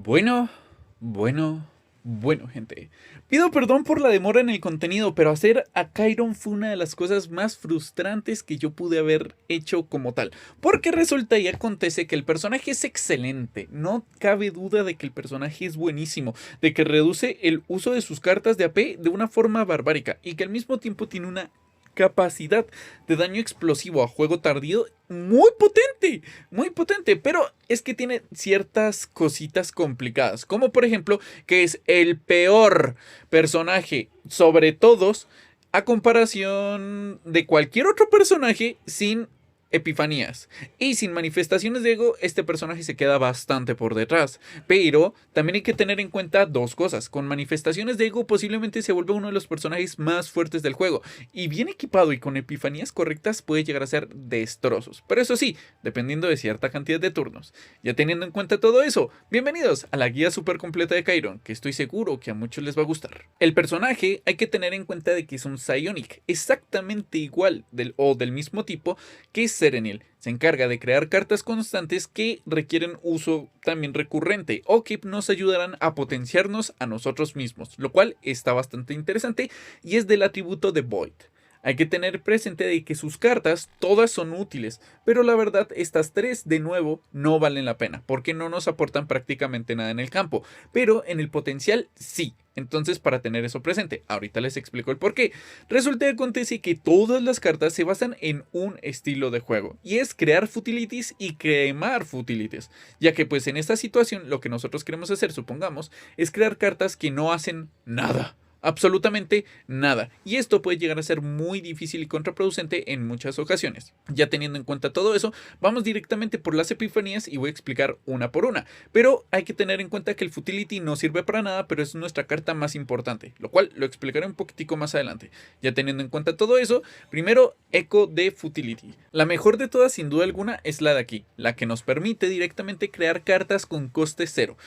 Bueno, bueno, bueno, gente. Pido perdón por la demora en el contenido, pero hacer a Chiron fue una de las cosas más frustrantes que yo pude haber hecho como tal. Porque resulta y acontece que el personaje es excelente. No cabe duda de que el personaje es buenísimo. De que reduce el uso de sus cartas de AP de una forma barbárica. Y que al mismo tiempo tiene una capacidad de daño explosivo a juego tardío muy potente, pero es que tiene ciertas cositas complicadas, como por ejemplo que es el peor personaje sobre todos a comparación de cualquier otro personaje sin epifanías y sin manifestaciones de ego. Este personaje se queda bastante por detrás, pero también hay que tener en cuenta dos cosas. Con manifestaciones de ego posiblemente se vuelve uno de los personajes más fuertes del juego, y bien equipado y con epifanías correctas puede llegar a ser destrozos, pero eso sí, dependiendo de cierta cantidad de turnos. Ya teniendo en cuenta todo eso, bienvenidos a la guía super completa de Chiron, que estoy seguro que a muchos les va a gustar. El personaje hay que tener en cuenta de que es un Psionic, exactamente igual del mismo tipo que Serenil. Se encarga de crear cartas constantes que requieren uso también recurrente o que nos ayudarán a potenciarnos a nosotros mismos, lo cual está bastante interesante y es del atributo de Void. Hay que tener presente de que sus cartas todas son útiles, pero la verdad estas tres de nuevo no valen la pena, porque no nos aportan prácticamente nada en el campo, pero en el potencial sí. Entonces, para tener eso presente, ahorita les explico el por qué. Resulta que acontece que todas las cartas se basan en un estilo de juego, y es crear futilities y quemar futilities, ya que pues en esta situación lo que nosotros queremos hacer, supongamos, es crear cartas que no hacen nada. Absolutamente nada. Y esto puede llegar a ser muy difícil y contraproducente en muchas ocasiones. Ya teniendo en cuenta todo eso, vamos directamente por las epifanías y voy a explicar una por una. Pero hay que tener en cuenta que el Futility no sirve para nada, pero es nuestra carta más importante, lo cual lo explicaré un poquitico más adelante. Ya teniendo en cuenta todo eso, primero Eco de Futility. La mejor de todas sin duda alguna es la de aquí, la que nos permite directamente crear cartas con coste cero.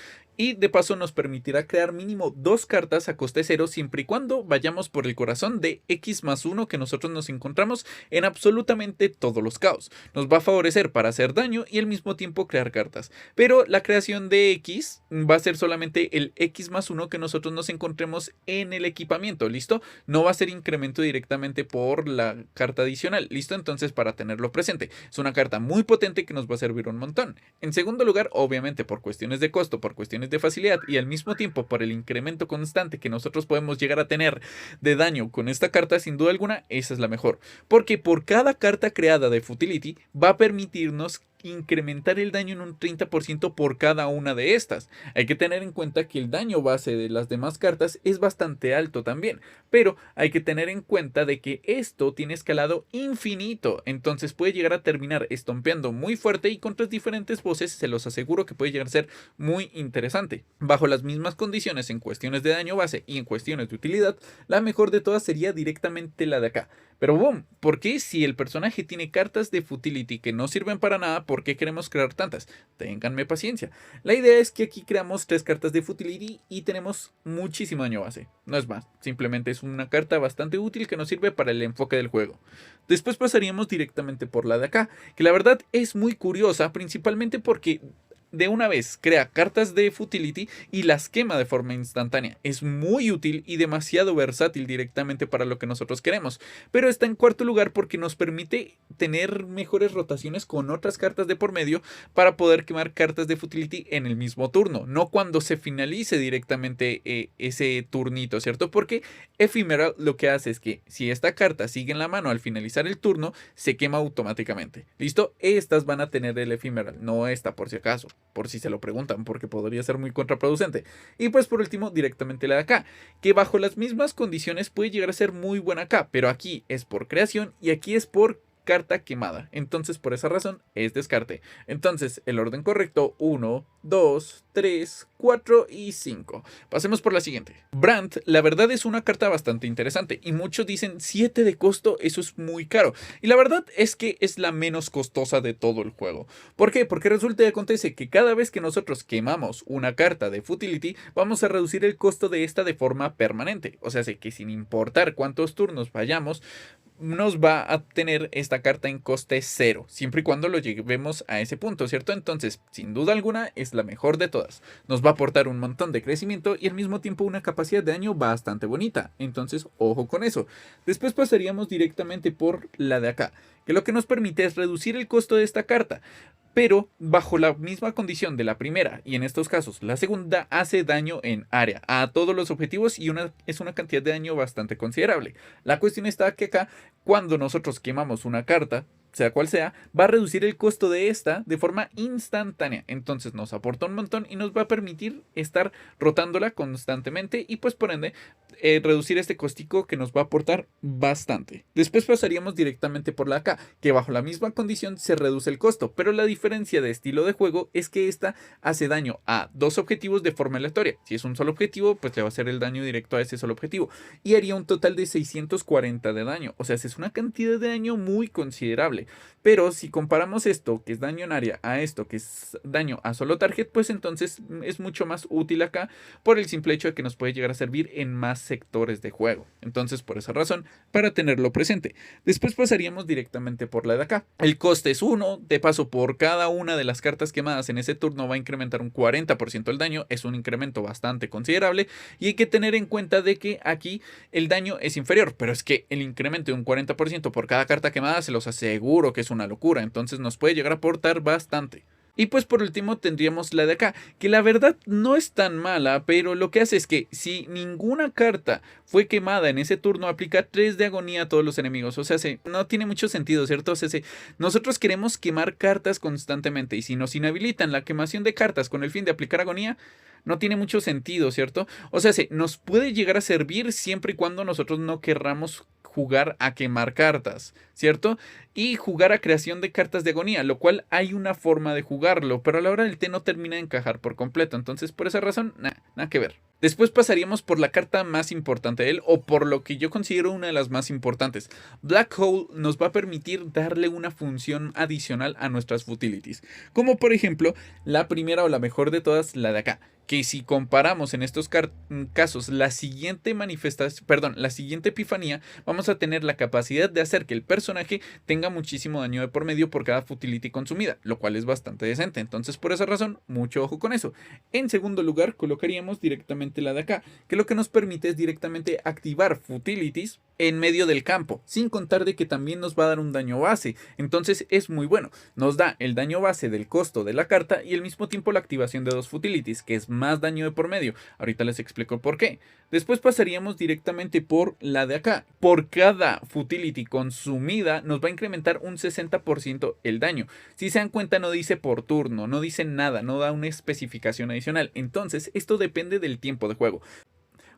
Y de paso nos permitirá crear mínimo dos cartas a coste cero siempre y cuando vayamos por el corazón de X+1 que nosotros nos encontramos en absolutamente todos los caos. Nos va a favorecer para hacer daño y al mismo tiempo crear cartas. Pero la creación de X va a ser solamente el X+1 que nosotros nos encontremos en el equipamiento, ¿listo? No va a ser incremento directamente por la carta adicional, ¿listo? Entonces, para tenerlo presente, es una carta muy potente que nos va a servir un montón. En segundo lugar, obviamente por cuestiones de costo, por cuestiones de facilidad y al mismo tiempo por el incremento constante que nosotros podemos llegar a tener de daño con esta carta, sin duda alguna, esa es la mejor. Porque por cada carta creada de Futility va a permitirnos incrementar el daño en un 30% por cada una de estas. Hay que tener en cuenta que el daño base de las demás cartas es bastante alto también, pero hay que tener en cuenta de que esto tiene escalado infinito, entonces puede llegar a terminar estompeando muy fuerte y contra diferentes voces se los aseguro que puede llegar a ser muy interesante. Bajo las mismas condiciones en cuestiones de daño base y en cuestiones de utilidad, la mejor de todas sería directamente la de acá. Pero boom, ¿por qué si el personaje tiene cartas de Futility que no sirven para nada, por qué queremos crear tantas? Ténganme paciencia. La idea es que aquí creamos tres cartas de Futility y tenemos muchísimo daño base. No es más, simplemente es una carta bastante útil que nos sirve para el enfoque del juego. Después pasaríamos directamente por la de acá, que la verdad es muy curiosa, principalmente porque de una vez crea cartas de Futility y las quema de forma instantánea. Es muy útil y demasiado versátil directamente para lo que nosotros queremos. Pero está en cuarto lugar porque nos permite tener mejores rotaciones con otras cartas de por medio para poder quemar cartas de Futility en el mismo turno. No cuando se finalice directamente ese turnito, ¿cierto? Porque Ephemeral lo que hace es que si esta carta sigue en la mano al finalizar el turno, se quema automáticamente. ¿Listo? Estas van a tener el Ephemeral, no esta por si acaso, por si se lo preguntan, porque podría ser muy contraproducente. Y pues por último, directamente la de acá, que bajo las mismas condiciones puede llegar a ser muy buena acá, pero aquí es por creación y aquí es por carta quemada. Entonces, por esa razón, es descarte. Entonces, el orden correcto: 1, 2, 3, 4 y 5. Pasemos por la siguiente. Brandt, la verdad es una carta bastante interesante y muchos dicen 7 de costo, eso es muy caro. Y la verdad es que es la menos costosa de todo el juego. ¿Por qué? Porque resulta y acontece que cada vez que nosotros quemamos una carta de Futility, vamos a reducir el costo de esta de forma permanente. O sea, que sin importar cuántos turnos vayamos, nos va a tener esta carta en coste cero, siempre y cuando lo llevemos a ese punto, ¿cierto? Entonces, sin duda alguna, es la mejor de todas. Nos va a aportar un montón de crecimiento y al mismo tiempo una capacidad de daño bastante bonita. Entonces, ojo con eso. Después pasaríamos directamente por la de acá, que lo que nos permite es reducir el costo de esta carta, pero bajo la misma condición de la primera y en estos casos la segunda hace daño en área a todos los objetivos y es una cantidad de daño bastante considerable. La cuestión está que acá cuando nosotros quemamos una carta, sea cual sea, va a reducir el costo de esta de forma instantánea. Entonces nos aporta un montón y nos va a permitir estar rotándola constantemente y pues por ende reducir este costico que nos va a aportar bastante. Después pasaríamos directamente por la AK, que bajo la misma condición se reduce el costo, pero la diferencia de estilo de juego es que esta hace daño a dos objetivos de forma aleatoria. Si es un solo objetivo, pues le va a hacer el daño directo a ese solo objetivo y haría un total de 640 de daño. O sea, es una cantidad de daño muy considerable. Pero si comparamos esto, que es daño en área, a esto, que es daño a solo target, pues entonces es mucho más útil acá por el simple hecho de que nos puede llegar a servir en más sectores de juego. Entonces, por esa razón, para tenerlo presente. Después pasaríamos directamente por la de acá. El coste es 1, de paso por cada una de las cartas quemadas en ese turno va a incrementar un 40% el daño, es un incremento bastante considerable y hay que tener en cuenta de que aquí el daño es inferior, pero es que el incremento de un 40% por cada carta quemada se los aseguro que es una locura, entonces nos puede llegar a aportar bastante. Y pues por último tendríamos la de acá, que la verdad no es tan mala, pero lo que hace es que si ninguna carta fue quemada en ese turno, aplica 3 de agonía a todos los enemigos. O sea, no tiene mucho sentido, ¿cierto? O sea, nosotros queremos quemar cartas constantemente y si nos inhabilitan la quemación de cartas con el fin de aplicar agonía, no tiene mucho sentido, ¿cierto? O sea, nos puede llegar a servir siempre y cuando nosotros no querramos jugar a quemar cartas, ¿cierto? Y jugar a creación de cartas de agonía, lo cual hay una forma de jugarlo, pero a la hora del té no termina de encajar por completo, entonces por esa razón, nada que ver. Después pasaríamos por la carta más importante de él, o por lo que yo considero una de las más importantes. Black Hole nos va a permitir darle una función adicional a nuestras futilities, como por ejemplo, la primera o la mejor de todas, la de acá, que si comparamos en estos casos la siguiente manifestación, perdón, la siguiente epifanía, vamos a tener la capacidad de hacer que el personaje tenga muchísimo daño de por medio por cada futility consumida, lo cual es bastante decente. Entonces, por esa razón, mucho ojo con eso. En segundo lugar, colocaríamos directamente la de acá, que lo que nos permite es directamente activar futilities en medio del campo, sin contar de que también nos va a dar un daño base. Entonces, es muy bueno. Nos da el daño base del costo de la carta y al mismo tiempo la activación de dos futilities, que es más daño de por medio. Ahorita les explico por qué. Después pasaríamos directamente por la de acá. Por cada futility consumida nos va a incrementar un 60% el daño. Si se dan cuenta no dice por turno, no dice nada, no da una especificación adicional. Entonces esto depende del tiempo de juego.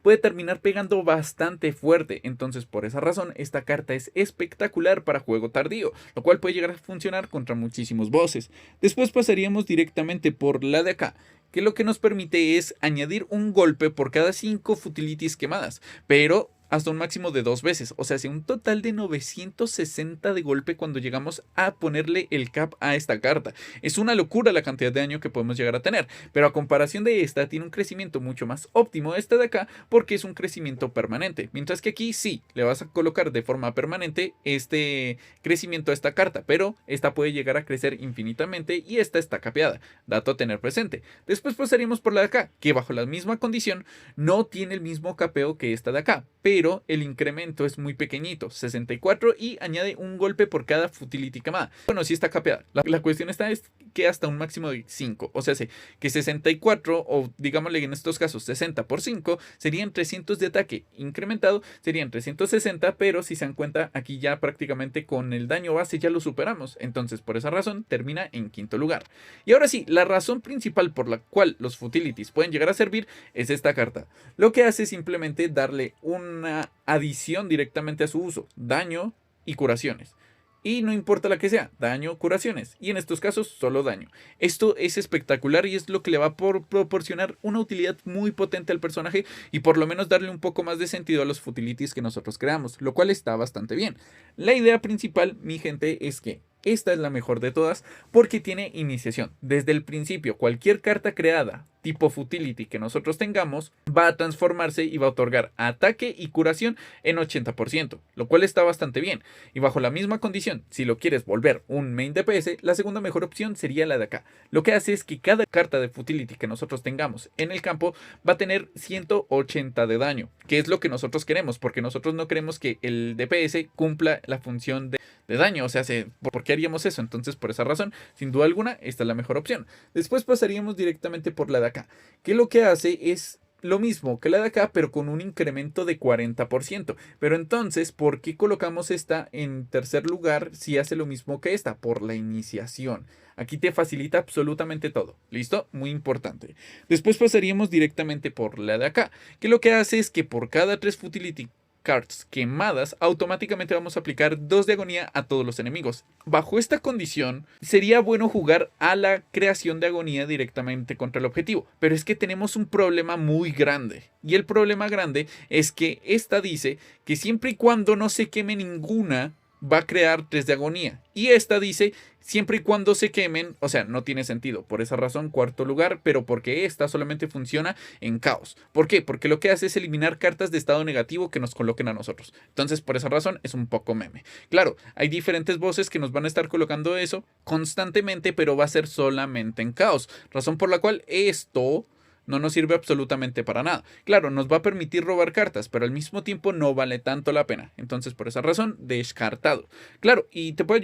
Puede terminar pegando bastante fuerte, entonces por esa razón esta carta es espectacular para juego tardío, lo cual puede llegar a funcionar contra muchísimos bosses. Después pasaríamos directamente por la de acá, que lo que nos permite es añadir un golpe por cada 5 futilities quemadas, pero hasta un máximo de 2 veces, o sea, hace un total de 960 de golpe cuando llegamos a ponerle el cap a esta carta. Es una locura la cantidad de daño que podemos llegar a tener, pero a comparación de esta tiene un crecimiento mucho más óptimo esta de acá porque es un crecimiento permanente, mientras que aquí sí, le vas a colocar de forma permanente este crecimiento a esta carta, pero esta puede llegar a crecer infinitamente y esta está capeada, dato a tener presente. Después pasaríamos por la de acá, que bajo la misma condición no tiene el mismo capeo que esta de acá, pero el incremento es muy pequeñito, 64 y añade un golpe por cada futility quemada. Bueno, sí está capeada. La cuestión está es que hasta un máximo de 5, o sea, que 64 o digámosle en estos casos 60 por 5 serían 300 de ataque incrementado, serían 360, pero si se dan cuenta aquí ya prácticamente con el daño base ya lo superamos, entonces por esa razón termina en quinto lugar. Y ahora sí, la razón principal por la cual los futilities pueden llegar a servir es esta carta. Lo que hace es simplemente darle una adición directamente a su uso, daño y curaciones. Y no importa la que sea, daño, curaciones. Y en estos casos, solo daño. Esto es espectacular y es lo que le va a proporcionar una utilidad muy potente al personaje y por lo menos darle un poco más de sentido a los futilities que nosotros creamos, lo cual está bastante bien. La idea principal, mi gente, es que esta es la mejor de todas porque tiene iniciación. Desde el principio, cualquier carta creada tipo Futility que nosotros tengamos va a transformarse y va a otorgar ataque y curación en 80%, lo cual está bastante bien. Y bajo la misma condición, si lo quieres volver un main DPS, la segunda mejor opción sería la de acá. Lo que hace es que cada carta de Futility que nosotros tengamos en el campo va a tener 180 de daño, que es lo que nosotros queremos, porque nosotros no queremos que el DPS cumpla la función de daño. O sea, ¿por qué haríamos eso? Entonces, por esa razón, sin duda alguna, esta es la mejor opción. Después pasaríamos directamente por la de acá, que lo que hace es lo mismo que la de acá, pero con un incremento de 40%. Pero entonces, ¿por qué colocamos esta en tercer lugar si hace lo mismo que esta? Por la iniciación. Aquí te facilita absolutamente todo. ¿Listo? Muy importante. Después pasaríamos directamente por la de acá, que lo que hace es que por cada 3 Futility cards quemadas, automáticamente vamos a aplicar 2 de agonía a todos los enemigos. Bajo esta condición, sería bueno jugar a la creación de agonía directamente contra el objetivo, pero es que tenemos un problema muy grande, y el problema grande es que esta dice que siempre y cuando no se queme ninguna, va a crear 3 de agonía, y esta dice siempre y cuando se quemen, o sea, no tiene sentido. Por esa razón, cuarto lugar, pero porque esta solamente funciona en caos. ¿Por qué? Porque lo que hace es eliminar cartas de estado negativo que nos coloquen a nosotros. Entonces, por esa razón, es un poco meme. Claro, hay diferentes voces que nos van a estar colocando eso constantemente, pero va a ser solamente en caos. Razón por la cual esto no nos sirve absolutamente para nada. Claro, nos va a permitir robar cartas, pero al mismo tiempo no vale tanto la pena. Entonces, por esa razón, descartado. Claro, y te puede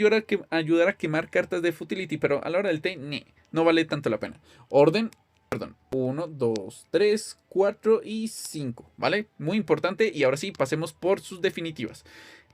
ayudar a quemar cartas de Futility, pero a la hora del té, no vale tanto la pena. Orden, perdón, 1, 2, 3, 4 y 5, ¿vale? Muy importante, y ahora sí, pasemos por sus definitivas.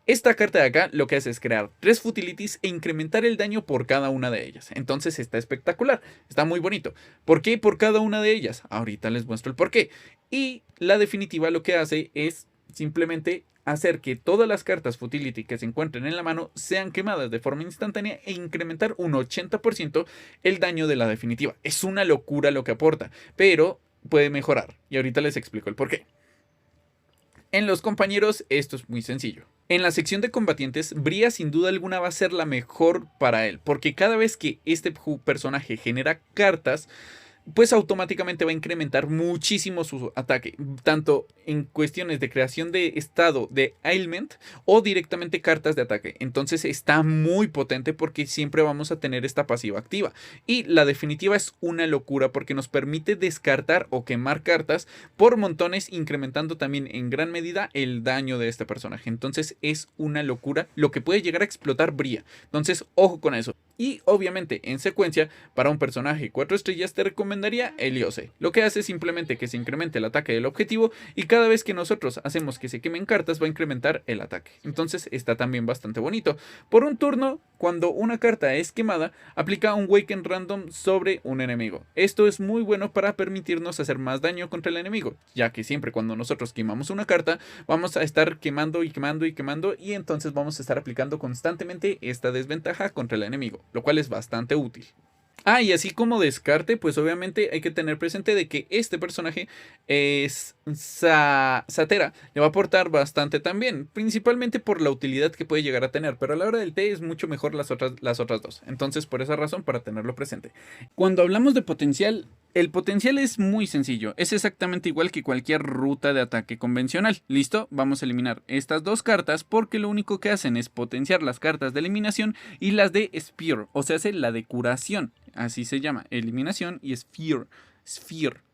Esta carta de acá lo que hace es crear 3 Futilities e incrementar el daño por cada una de ellas. Entonces está espectacular, está muy bonito. ¿Por qué por cada una de ellas? Ahorita les muestro el por qué. Y la definitiva lo que hace es simplemente hacer que todas las cartas Futility que se encuentren en la mano sean quemadas de forma instantánea e incrementar un 80% el daño de la definitiva. Es una locura lo que aporta, pero puede mejorar. Y ahorita les explico el por qué. En los compañeros esto es muy sencillo. En la sección de combatientes, Bria sin duda alguna va a ser la mejor para él, porque cada vez que este personaje genera cartas, pues automáticamente va a incrementar muchísimo su ataque, tanto en cuestiones de creación de estado de ailment o directamente cartas de ataque. Entonces está muy potente porque siempre vamos a tener esta pasiva activa, y la definitiva es una locura porque nos permite descartar o quemar cartas por montones, incrementando también en gran medida el daño de este personaje. Entonces es una locura lo que puede llegar a explotar Bria. Entonces ojo con eso. Y obviamente en secuencia, para un personaje 4 estrellas te recomendaría Eliose. Lo que hace es simplemente que se incremente el ataque del objetivo, y cada vez que nosotros hacemos que se quemen cartas va a incrementar el ataque. Entonces está también bastante bonito. Por un turno, cuando una carta es quemada, aplica un Waken random sobre un enemigo. Esto es muy bueno para permitirnos hacer más daño contra el enemigo, ya que siempre cuando nosotros quemamos una carta, vamos a estar quemando y quemando y quemando, y entonces vamos a estar aplicando constantemente esta desventaja contra el enemigo, lo cual es bastante útil. Y así como descarte, pues obviamente hay que tener presente de que este personaje es Satera. Le va a aportar bastante también, principalmente por la utilidad que puede llegar a tener, pero a la hora del té es mucho mejor las otras dos. Entonces, por esa razón, para tenerlo presente. Cuando hablamos de potencial, el potencial es muy sencillo. Es exactamente igual que cualquier ruta de ataque convencional. ¿Listo? Vamos a eliminar estas dos cartas porque lo único que hacen es potenciar las cartas de eliminación y las de Spear, o sea, la de curación. Así se llama, eliminación y Sphere,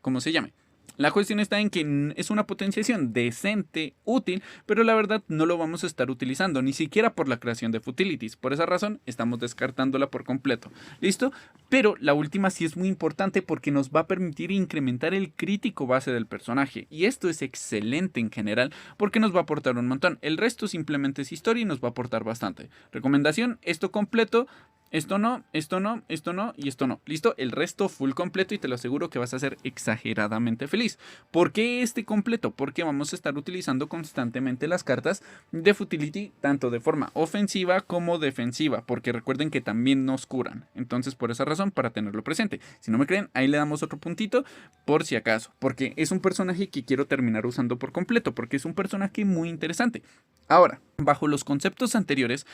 como se llame. La cuestión está en que es una potenciación decente, útil, pero la verdad no lo vamos a estar utilizando, ni siquiera por la creación de Futilities. Por esa razón estamos descartándola por completo. ¿Listo? Pero la última sí es muy importante porque nos va a permitir incrementar el crítico base del personaje. Y esto es excelente en general porque nos va a aportar un montón. El resto simplemente es historia y nos va a aportar bastante. Recomendación, esto completo. Esto no, esto no, esto no y esto no. ¿Listo? El resto full completo y te lo aseguro que vas a ser exageradamente feliz. ¿Por qué este completo? Porque vamos a estar utilizando constantemente las cartas de Futility, tanto de forma ofensiva como defensiva, porque recuerden que también nos curan. Entonces, por esa razón, para tenerlo presente. Si no me creen, ahí le damos otro puntito por si acaso, porque es un personaje que quiero terminar usando por completo, porque es un personaje muy interesante. Ahora, Bajo los conceptos anteriores,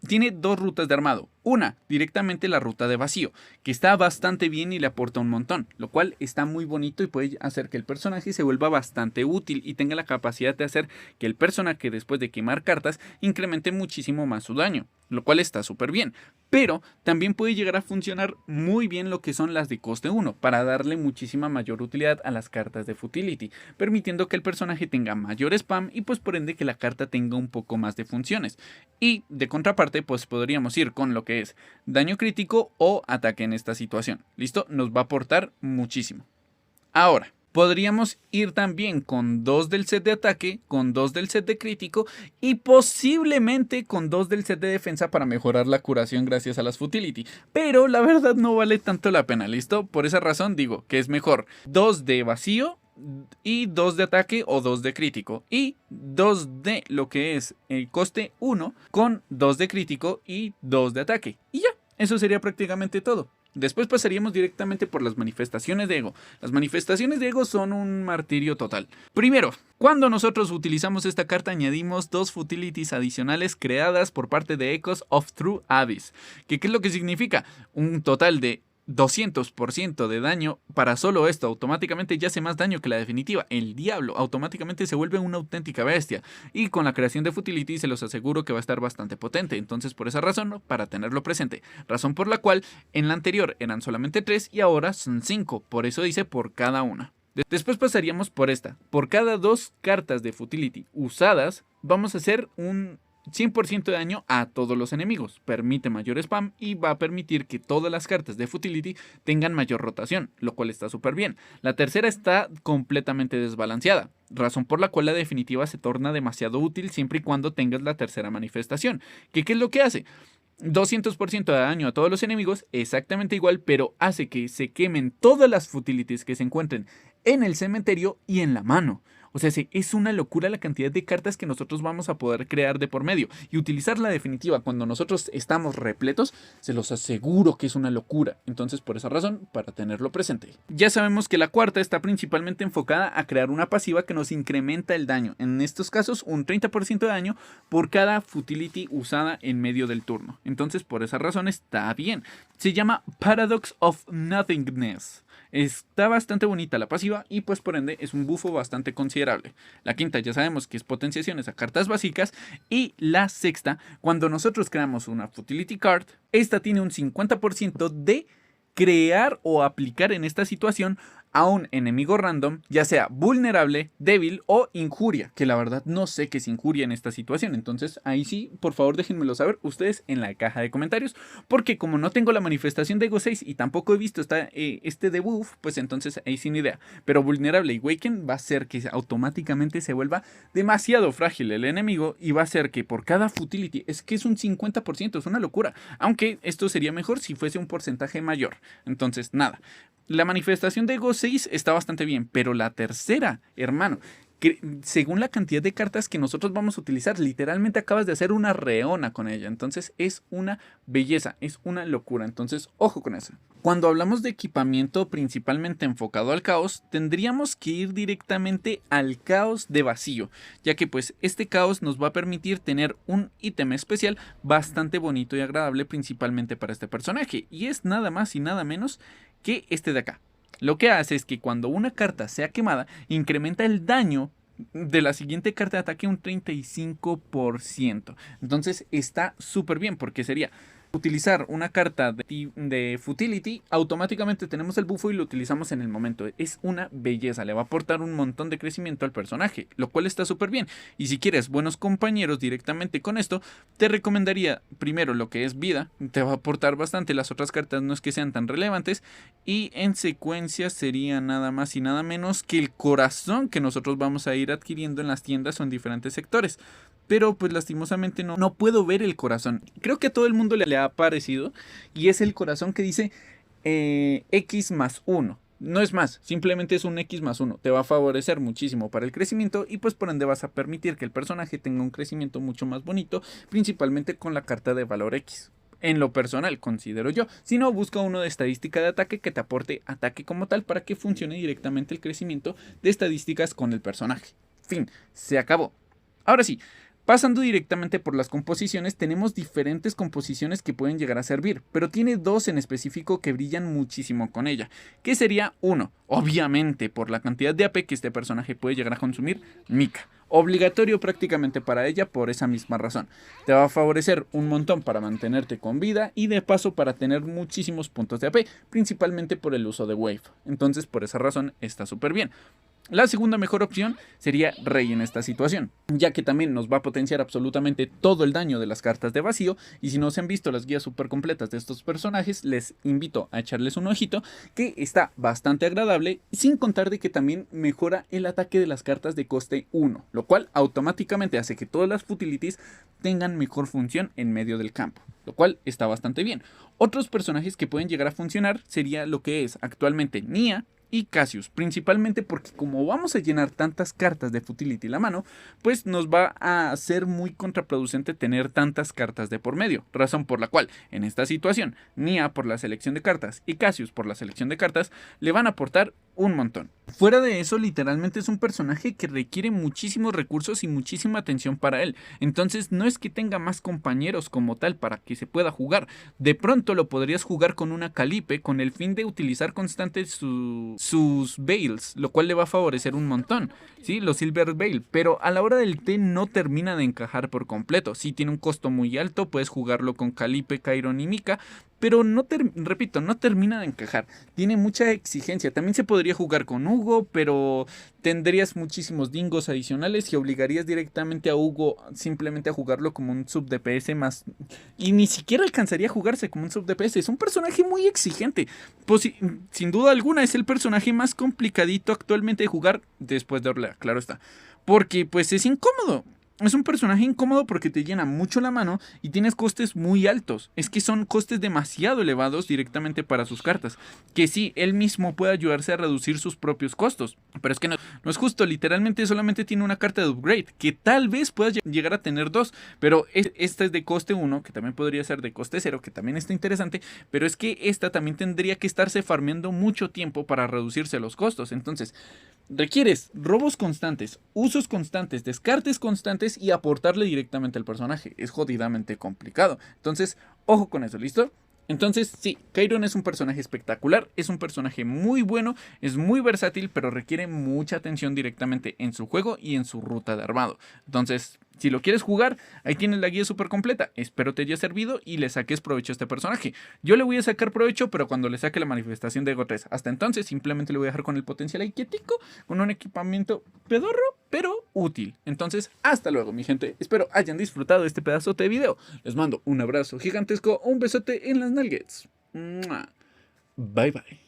tiene dos rutas de armado. Una, directamente la ruta de vacío, que está bastante bien y le aporta un montón, lo cual está muy bonito y puede hacer que el personaje se vuelva bastante útil y tenga la capacidad de hacer que el personaje, después de quemar cartas, incremente muchísimo más su daño, lo cual está súper bien. Pero también puede llegar a funcionar muy bien lo que son las de coste 1, para darle muchísima mayor utilidad a las cartas de Futility, permitiendo que el personaje tenga mayor spam y pues por ende que la carta tenga un poco más de funciones. Y de contraparte pues podríamos ir con lo que es daño crítico o ataque en esta situación. ¿Listo? Nos va a aportar muchísimo. Ahora, podríamos ir también con 2 del set de ataque, con 2 del set de crítico y posiblemente con 2 del set de defensa para mejorar la curación gracias a las Futility. Pero la verdad no vale tanto la pena, ¿listo? Por esa razón digo que es mejor 2 de vacío y 2 de ataque o 2 de crítico y 2 de lo que es el coste 1 con 2 de crítico y 2 de ataque. Y ya, eso sería prácticamente todo. Después pasaríamos directamente por las manifestaciones de ego. Las manifestaciones de ego son un martirio total. Primero, cuando nosotros utilizamos esta carta añadimos 2 futilities adicionales creadas por parte de Echoes of True Abyss. ¿Qué es lo que significa? Un total de 200% de daño. Para solo esto automáticamente ya hace más daño que la definitiva. El diablo automáticamente se vuelve una auténtica bestia, y con la creación de Futility se los aseguro que va a estar bastante potente. Entonces por esa razón, para tenerlo presente, razón por la cual en la anterior eran solamente 3 y ahora son 5, por eso dice por cada una. Después pasaríamos por esta. Por cada 2 cartas de Futility usadas vamos a hacer un 100% de daño a todos los enemigos, permite mayor spam y va a permitir que todas las cartas de Futility tengan mayor rotación, lo cual está súper bien. La tercera está completamente desbalanceada, razón por la cual la definitiva se torna demasiado útil siempre y cuando tengas la tercera manifestación. ¿Qué es lo que hace? 200% de daño a todos los enemigos, exactamente igual, pero hace que se quemen todas las Futilities que se encuentren en el cementerio y en la mano. O sea, es una locura la cantidad de cartas que nosotros vamos a poder crear de por medio. Y utilizar la definitiva cuando nosotros estamos repletos, se los aseguro que es una locura. Entonces, por esa razón, para tenerlo presente. Ya sabemos que la cuarta está principalmente enfocada a crear una pasiva que nos incrementa el daño. En estos casos, un 30% de daño por cada Futility usada en medio del turno. Entonces, por esa razón está bien. Se llama Paradox of Nothingness. Está bastante bonita la pasiva y pues por ende es un bufo bastante considerable. La quinta ya sabemos que es potenciaciones a cartas básicas, y la sexta, cuando nosotros creamos una Futility Card, esta tiene un 50% de crear o aplicar en esta situación a un enemigo random, ya sea vulnerable, débil o injuria, que la verdad no sé qué es injuria en esta situación. Entonces ahí sí, por favor déjenmelo saber ustedes en la caja de comentarios, porque como no tengo la manifestación de Ego 6 y tampoco he visto este debuff, pues entonces ahí sin idea. Pero vulnerable y Waken va a hacer que automáticamente se vuelva demasiado frágil el enemigo, y va a hacer que por cada Futility, es que es un 50%, es una locura, aunque esto sería mejor si fuese un porcentaje mayor. Entonces nada, la manifestación de Ego 6 está bastante bien, pero la tercera, hermano, que según la cantidad de cartas que nosotros vamos a utilizar, literalmente acabas de hacer una reona con ella. Entonces es una belleza, es una locura. Entonces ojo con eso. Cuando hablamos de equipamiento principalmente enfocado al caos, tendríamos que ir directamente al caos de vacío, ya que pues este caos nos va a permitir tener un ítem especial bastante bonito y agradable, principalmente para este personaje, y es nada más y nada menos que este de acá. Lo que hace es que cuando una carta sea quemada, incrementa el daño de la siguiente carta de ataque un 35%. Entonces está súper bien, porque sería utilizar una carta de Futility, automáticamente tenemos el bufo y lo utilizamos en el momento. Es una belleza, le va a aportar un montón de crecimiento al personaje, lo cual está súper bien. Y si quieres buenos compañeros directamente con esto, te recomendaría primero lo que es vida, te va a aportar bastante. Las otras cartas no es que sean tan relevantes, y en secuencia sería nada más y nada menos que el corazón, que nosotros vamos a ir adquiriendo en las tiendas o en diferentes sectores. Pero pues lastimosamente no puedo ver el corazón. Creo que a todo el mundo le ha parecido, y es el corazón que dice X+1. No es más, simplemente es un X+1. Te va a favorecer muchísimo para el crecimiento, y pues por ende vas a permitir que el personaje tenga un crecimiento mucho más bonito, principalmente con la carta de valor X. En lo personal, considero yo. Si no, busca uno de estadística de ataque que te aporte ataque como tal, para que funcione directamente el crecimiento de estadísticas con el personaje. Fin, se acabó. Ahora sí, Pasando directamente por las composiciones, tenemos diferentes composiciones que pueden llegar a servir, pero tiene dos en específico que brillan muchísimo con ella, que sería uno, obviamente por la cantidad de AP que este personaje puede llegar a consumir, Mika. Obligatorio prácticamente para ella por esa misma razón. Te va a favorecer un montón para mantenerte con vida y de paso para tener muchísimos puntos de AP, principalmente por el uso de Wave. Entonces por esa razón está súper bien. La segunda mejor opción sería Rey en esta situación, ya que también nos va a potenciar absolutamente todo el daño de las cartas de vacío, y si no se han visto las guías super completas de estos personajes, les invito a echarles un ojito, que está bastante agradable, sin contar de que también mejora el ataque de las cartas de coste 1, lo cual automáticamente hace que todas las futilities tengan mejor función en medio del campo, lo cual está bastante bien. Otros personajes que pueden llegar a funcionar sería lo que es actualmente Nia y Cassius, principalmente porque como vamos a llenar tantas cartas de Futility en la mano, pues nos va a ser muy contraproducente tener tantas cartas de por medio, razón por la cual en esta situación Nia por la selección de cartas y Cassius por la selección de cartas le van a aportar un montón. Fuera de eso, literalmente es un personaje que requiere muchísimos recursos y muchísima atención para él, entonces no es que tenga más compañeros como tal para que se pueda jugar. De pronto lo podrías jugar con una Calipe con el fin de utilizar constantemente sus Veils, lo cual le va a favorecer un montón, ¿sí? Los Silver Veil, pero a la hora del té no termina de encajar por completo. Sí tiene un costo muy alto, puedes jugarlo con Calipe, Chiron y Mika, pero repito, no termina de encajar. Tiene mucha exigencia. También se podría jugar con Hugo, pero tendrías muchísimos dingos adicionales y obligarías directamente a Hugo simplemente a jugarlo como un sub DPS más. Y ni siquiera alcanzaría a jugarse como un sub DPS. Es un personaje muy exigente. Pues, sin duda alguna es el personaje más complicadito actualmente de jugar después de Orlea, claro está. Porque pues es incómodo. Es un personaje incómodo porque te llena mucho la mano y tienes costes muy altos. Es que son costes demasiado elevados directamente para sus cartas. Que sí, él mismo puede ayudarse a reducir sus propios costos. Pero es que no es justo, literalmente solamente tiene una carta de upgrade. Que tal vez puedas llegar a tener dos. Pero esta es de coste 1, que también podría ser de coste 0, que también está interesante. Pero es que esta también tendría que estarse farmeando mucho tiempo para reducirse los costos. Entonces, requieres robos constantes, usos constantes, descartes constantes y aportarle directamente al personaje. Es jodidamente complicado. Entonces, ojo con eso, ¿listo? Entonces, sí, Chiron es un personaje espectacular, es un personaje muy bueno, es muy versátil, pero requiere mucha atención directamente en su juego y en su ruta de armado. Entonces, si lo quieres jugar, ahí tienes la guía súper completa. Espero te haya servido y le saques provecho a este personaje. Yo le voy a sacar provecho, pero cuando le saque la manifestación de Ego 3. Hasta entonces, simplemente le voy a dejar con el potencial ahí quietico, con un equipamiento pedorro, pero útil. Entonces, hasta luego, mi gente. Espero hayan disfrutado de este pedazo de video. Les mando un abrazo gigantesco, un besote en las nuggets. Bye bye.